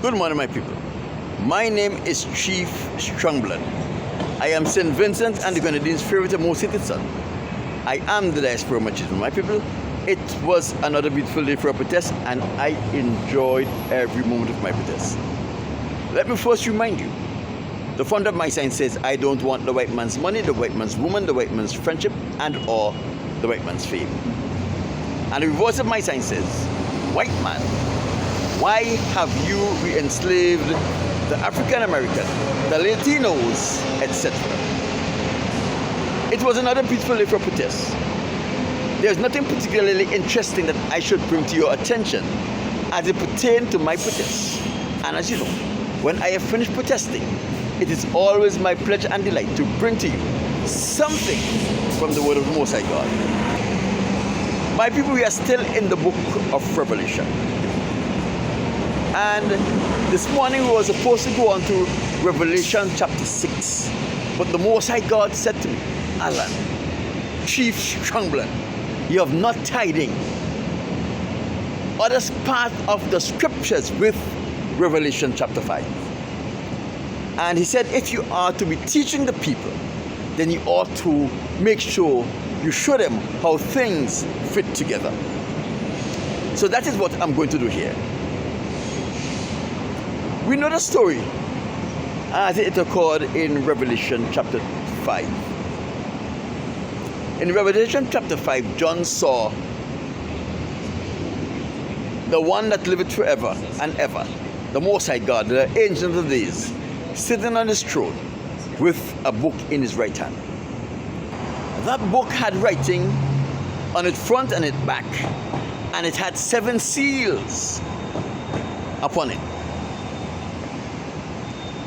Good morning, my people. My name is Chief Strongblood. I am St. Vincent and the Grenadines' favorite and most hated son. I am the diaspora machismo, my people. It was another beautiful day for a protest, and I enjoyed every moment of my protest. Let me first remind you, the founder of my sign says, I don't want the white man's money, the white man's woman, the white man's friendship, and or the white man's fame. And the reverse of my sign says, white man, why have you re-enslaved the African American, the Latinos, etc.? It was another beautiful day for protest. There's nothing particularly interesting that I should bring to your attention as it pertains to my protest. And as you know, when I have finished protesting, it is always my pleasure and delight to bring to you something from the word of the Most High God. My people, we are still in the book of Revelation. And this morning we were supposed to go on to Revelation chapter 6. But the Most High God said to me, Alan, Chief Strongblood, you have not tied in other part of the scriptures with Revelation chapter 5. And he said, if you are to be teaching the people, then you ought to make sure you show them how things fit together. So that is what I'm going to do here. We know the story as it occurred in Revelation chapter 5. In Revelation chapter 5, John saw the one that liveth forever and ever, the Most High God, the Ancient of Days, sitting on his throne with a book in his right hand. That book had writing on its front and its back, and it had 7 seals upon it.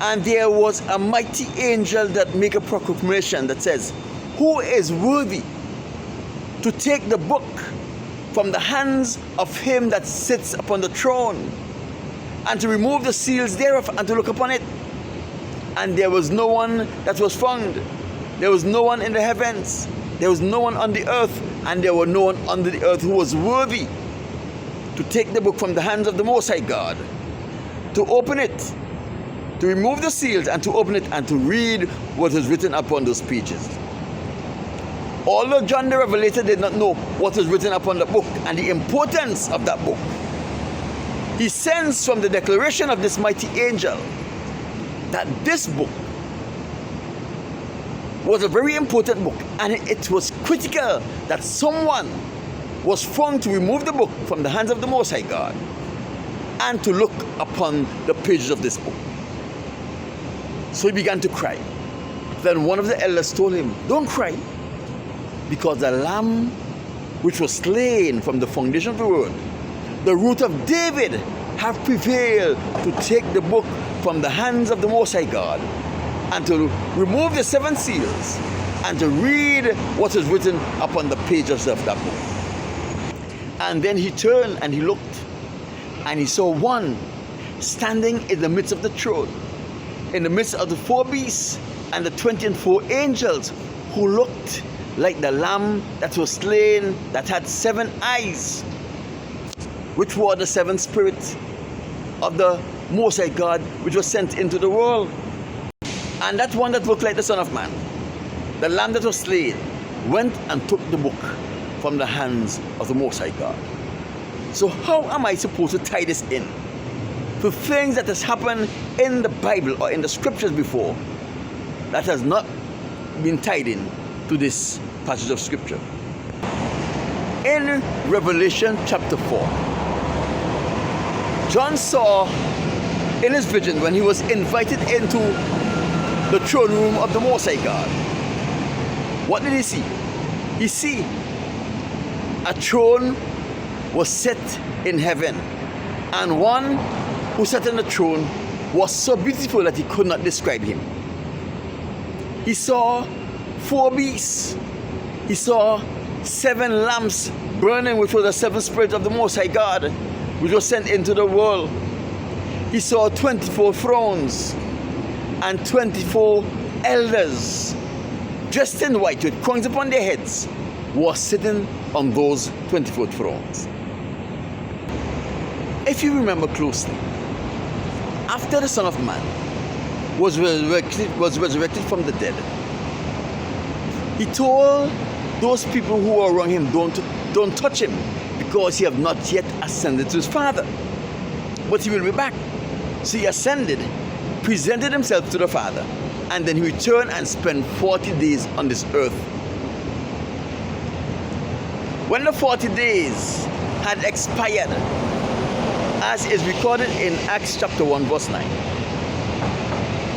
And there was a mighty angel that made a proclamation that says, who is worthy to take the book from the hands of him that sits upon the throne, and to remove the seals thereof, and to look upon it? And there was no one that was found. There was no one in the heavens. There was no one on the earth. And there was no one under the earth who was worthy to take the book from the hands of the Most High God, to open it, to remove the seals, and to open it, and to read what is written upon those pages. Although John the Revelator did not know what was written upon the book and the importance of that book, he sensed from the declaration of this mighty angel that this book was a very important book, and it was critical that someone was found to remove the book from the hands of the Most High God and to look upon the pages of this book. So he began to cry. Then one of the elders told him, don't cry, because the Lamb which was slain from the foundation of the world, the root of David, have prevailed to take the book from the hands of the Most High God, and to remove the 7 seals, and to read what is written upon the pages of that book. And then he turned and he looked, and he saw one standing in the midst of the throne, in the midst of the 4 beasts and the 24 angels, who looked like the Lamb that was slain, that had 7 eyes, which were the 7 spirits of the Most High God, which was sent into the world. And that one that looked like the Son of Man, the Lamb that was slain, went and took the book from the hands of the Most High God. So how am I supposed to tie this in to things that has happened in the Bible or in the scriptures before that has not been tied in to this passage of scripture? In Revelation chapter 4, John saw in his vision, when he was invited into the throne room of the Most High God, what did he see? He see a throne was set in heaven, and one who sat on the throne was so beautiful that he could not describe him. He saw 4 beasts. He saw 7 lamps burning, which were the 7 spirits of the Most High God, which was sent into the world. He saw 24 thrones and 24 elders dressed in white with crowns upon their heads was sitting on those 24 thrones. If you remember closely, after the Son of Man was resurrected from the dead, he told those people who were around him, don't touch him, because he have not yet ascended to his Father. But he will be back. So he ascended, presented himself to the Father, and then he returned and spent 40 days on this earth. When the 40 days had expired, as is recorded in Acts chapter 1 verse 9,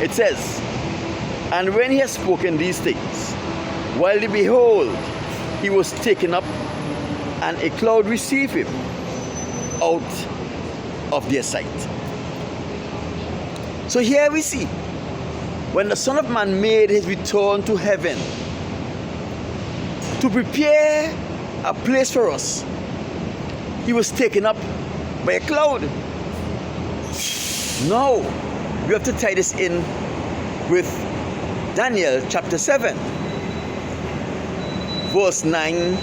it says, "And when he had spoken these things, while behold, he was taken up, and a cloud received him out of their sight." So here we see, when the Son of Man made his return to heaven to prepare a place for us, he was taken up by a cloud. Now, we have to tie this in with Daniel chapter 7, verse 9,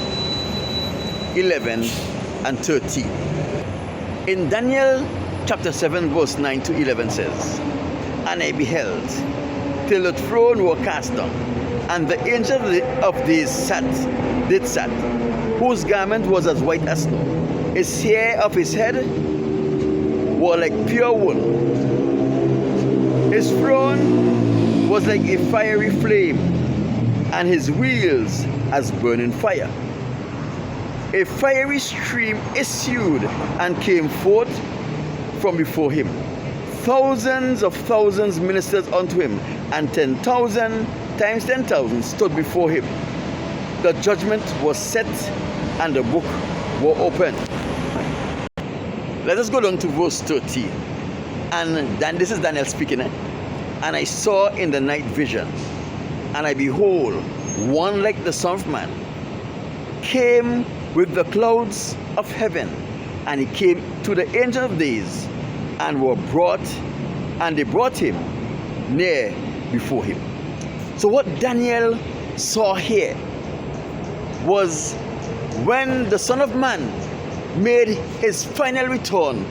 11, and 13. In Daniel chapter 7, verse 9 to 11 says, "And I beheld, till the throne were cast down, and the angel of days did sat, whose garment was as white as snow. His hair of his head were like pure wool. His throne was like a fiery flame, and his wheels as burning fire. A fiery stream issued and came forth from before him. Thousands of thousands ministered unto him, and 10,000 times 10,000 stood before him. The judgment was set, and the book were opened." Let us go down to verse 13. And then this is Daniel speaking. "And I saw in the night vision, and I behold, one like the Son of Man came with the clouds of heaven, and he came to the Ancient of Days, and they brought him near before him." So what Daniel saw here was when the Son of Man made his final return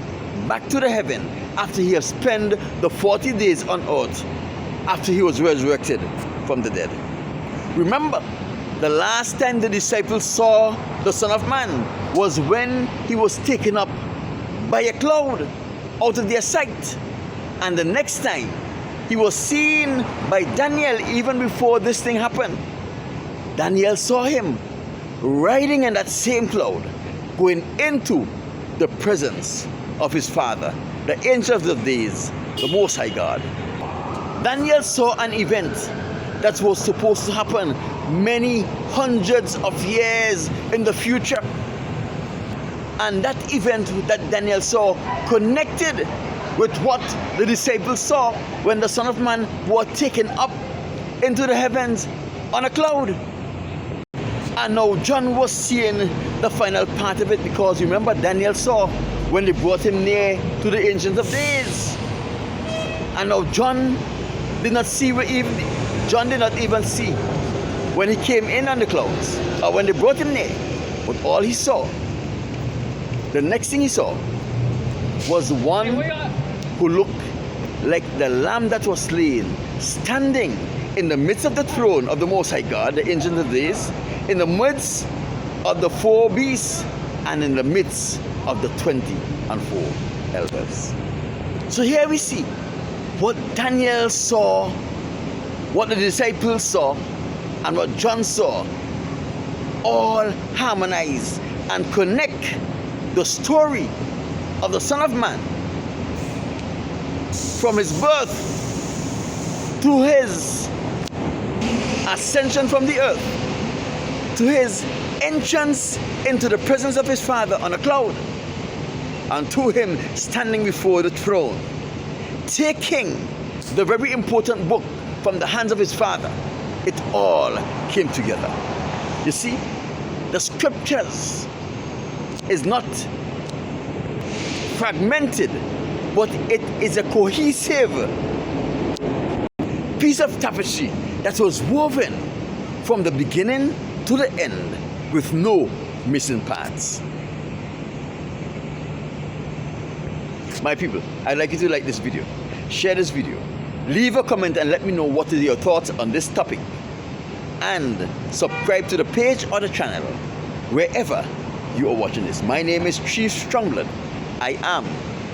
back to the heaven after he had spent the 40 days on earth after he was resurrected from the dead. Remember, the last time the disciples saw the Son of Man was when he was taken up by a cloud out of their sight. And the next time he was seen by Daniel, even before this thing happened. Daniel saw him riding in that same cloud, going into the presence of his Father, the Ancient of Days, the Most High God. Daniel saw an event that was supposed to happen many hundreds of years in the future. And that event that Daniel saw connected with what the disciples saw when the Son of Man was taken up into the heavens on a cloud. And now John was seeing the final part of it, because remember, Daniel saw when they brought him near to the Ancient of Days. And now John did not even see when he came in on the clouds, or when they brought him near. But all he saw, the next thing he saw, was one who looked like the Lamb that was slain, standing in the midst of the throne of the Most High God, the Ancient of Days, in the midst of the 4 beasts, and in the midst of the 24 elders. So here we see what Daniel saw, what the disciples saw, and what John saw, all harmonize and connect the story of the Son of Man from his birth to his ascension from the earth, to his entrance into the presence of his Father on a cloud, and to him standing before the throne, taking the very important book from the hands of his Father. It all came together. You see, the scriptures is not fragmented, but it is a cohesive piece of tapestry that was woven from the beginning to the end with no missing parts. My people, I'd like you to like this video. share this video, leave a comment and let me know what is your thoughts on this topic, and subscribe to the page or the channel wherever you are watching this. My name is Chief Strongblood. I am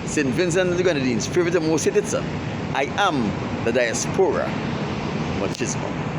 St. Vincent the Grenadines' favorite and most hated son. I am the diaspora machismo.